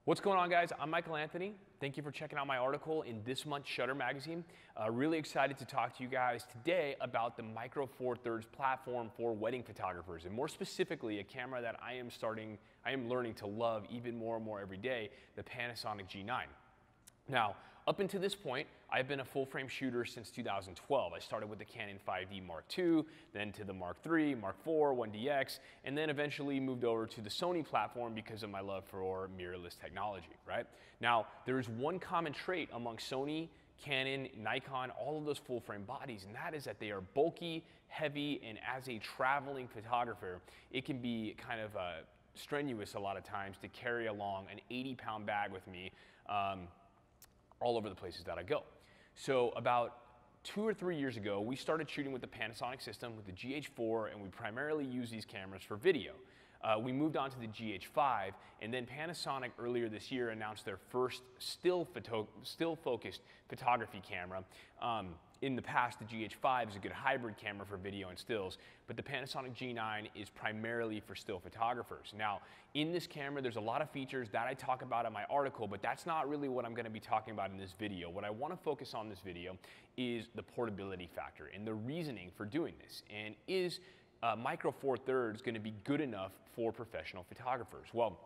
What's going on, guys? I'm Michael Anthony. Thank you for checking out my article in this month's Shutter magazine. Really excited to talk to you guys today about the Micro Four Thirds platform for wedding photographers, and more specifically, a camera that I am learning to love even more and more every day, the Panasonic G9. Now, up until this point, I've been a full-frame shooter since 2012. I started with the Canon 5D Mark II, then to the Mark III, Mark IV, 1DX, and then eventually moved over to the Sony platform because of my love for mirrorless technology, right? Now, there is one common trait among Sony, Canon, Nikon, all of those full-frame bodies, and that is that they are bulky, heavy, and as a traveling photographer, it can be kind of strenuous a lot of times to carry along an 80-pound bag with me all over the places that I go. So about 2 or 3 years ago, we started shooting with the Panasonic system, with the GH4, and we primarily use these cameras for video. We moved on to the GH5, and then Panasonic earlier this year announced their first still-focused photography camera. In the past, the GH5 is a good hybrid camera for video and stills, but the Panasonic G9 is primarily for still photographers. Now, in this camera, there's a lot of features that I talk about in my article, but that's not really what I'm going to be talking about in this video. What I want to focus on in this video is the portability factor and the reasoning for doing this. And is Micro Four Thirds going to be good enough for professional photographers? Well,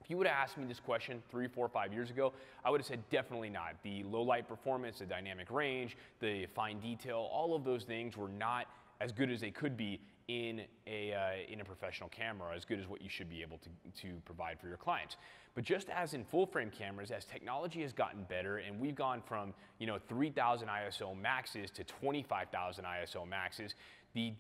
if you would have asked me this question 3, 4, 5 years ago, I would have said definitely not. The low light performance, the dynamic range, the fine detail, all of those things were not as good as they could be in a professional camera, as good as what you should be able to provide for your clients. But just as in full frame cameras, as technology has gotten better and we've gone from 3,000 ISO maxes to 25,000 ISO maxes, the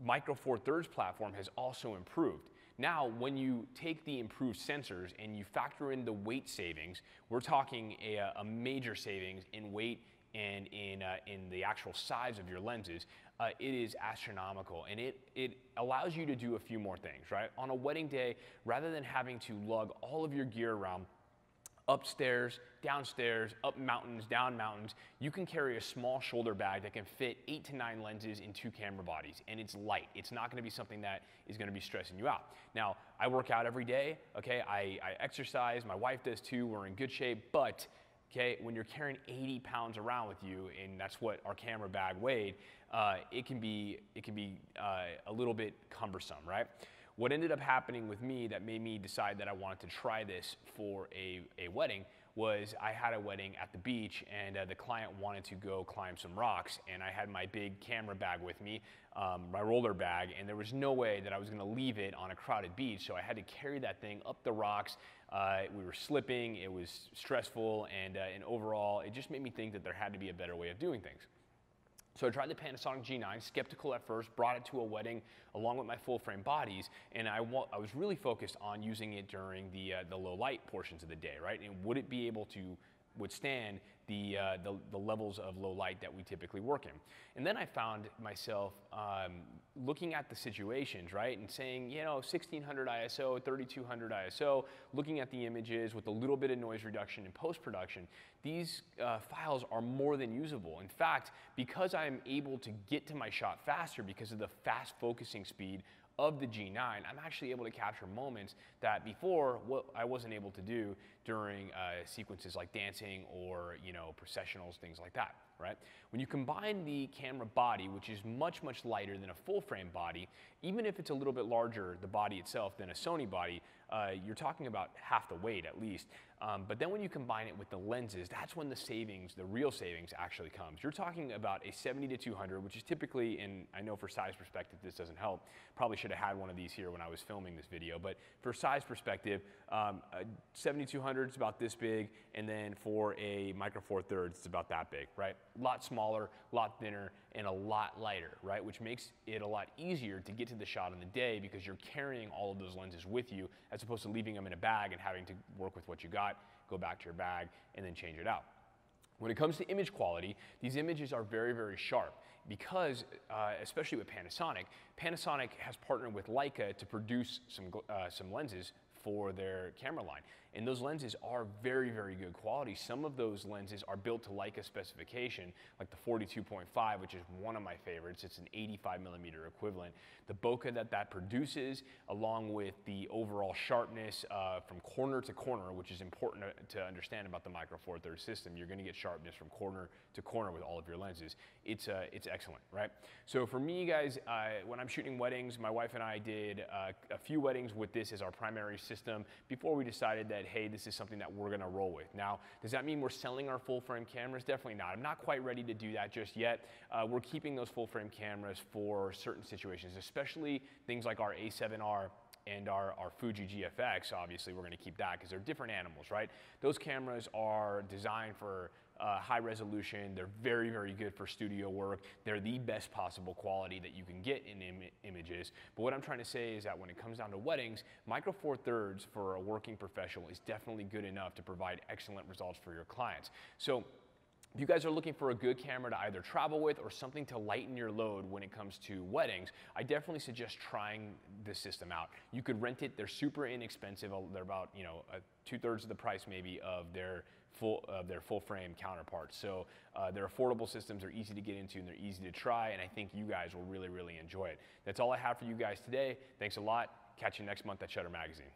Micro Four Thirds platform has also improved. Now, when you take the improved sensors and you factor in the weight savings, we're talking a major savings in weight and in the actual size of your lenses. It is astronomical, and it allows you to do a few more things, right? On a wedding day, rather than having to lug all of your gear around upstairs, downstairs, up mountains, down mountains, you can carry a small shoulder bag that can fit 8 to 9 lenses in 2 camera bodies, and it's light. It's not going to be something that is going to be stressing you out. Now, I work out every day, okay? I exercise, my wife does too, we're in good shape, but okay, when you're carrying 80 pounds around with you, and that's what our camera bag weighed, it can be a little bit cumbersome, right? What ended up happening with me that made me decide that I wanted to try this for a wedding was I had a wedding at the beach, and the client wanted to go climb some rocks, and I had my big camera bag with me, my roller bag, and there was no way that I was going to leave it on a crowded beach, so I had to carry that thing up the rocks. We were slipping, it was stressful, and overall, it just made me think that there had to be a better way of doing things. So I tried the Panasonic G9, skeptical at first, brought it to a wedding along with my full frame bodies, and I was really focused on using it during the low light portions of the day, right? And would it be able to withstand the levels of low light that we typically work in? And then I found myself looking at the situations, right, and saying, 1600 ISO, 3200 ISO, looking at the images with a little bit of noise reduction in post-production, these files are more than usable. In fact, because I'm able to get to my shot faster because of the fast focusing speed of the G9, I'm actually able to capture moments that before I wasn't able to do during sequences like dancing or processionals, things like that, right? When you combine the camera body, which is much, much lighter than a full frame body, even if it's a little bit larger, the body itself, than a Sony body, you're talking about half the weight at least. But then when you combine it with the lenses, that's when the savings, the real savings actually comes. You're talking about a 70-200, which is typically, and I know for size perspective this doesn't help, probably should have had one of these here when I was filming this video, but for size perspective, 70-200 is about this big, and then for a Micro Four Thirds, it's about that big, right? A lot smaller, a lot thinner, and a lot lighter, right? Which makes it a lot easier to get to the shot in the day because you're carrying all of those lenses with you as opposed to leaving them in a bag and having to work with what you got, go back to your bag, and then change it out. When it comes to image quality, these images are very, very sharp because, especially with Panasonic, Panasonic has partnered with Leica to produce some lenses for their camera line. And those lenses are very, very good quality. Some of those lenses are built to Leica specification, like the 42.5, which is one of my favorites. It's an 85mm equivalent. The bokeh that produces, along with the overall sharpness from corner to corner, which is important to understand about the Micro Four Thirds system. You're gonna get sharpness from corner to corner with all of your lenses. It's excellent, right? So for me, guys, when I'm shooting weddings, my wife and I did a few weddings with this as our primary system before we decided that, hey, this is something that we're gonna roll with. Now, does that mean we're selling our full frame cameras? Definitely not. I'm not quite ready to do that just yet. We're keeping those full frame cameras for certain situations, especially things like our A7R and our Fuji GFX. Obviously, we're gonna keep that because they're different animals, right? Those cameras are designed for high resolution. They're very, very good for studio work. They're the best possible quality that you can get in images. But what I'm trying to say is that when it comes down to weddings, Micro Four Thirds for a working professional is definitely good enough to provide excellent results for your clients. So if you guys are looking for a good camera to either travel with or something to lighten your load when it comes to weddings, I definitely suggest trying this system out. You could rent it. They're super inexpensive. They're about, you know, 2/3 of the price maybe of their full frame counterparts. So they're affordable systems, they're easy to get into, and they're easy to try, and I think you guys will really, really enjoy it. That's all I have for you guys today. Thanks a lot. Catch you next month at Shutter Magazine.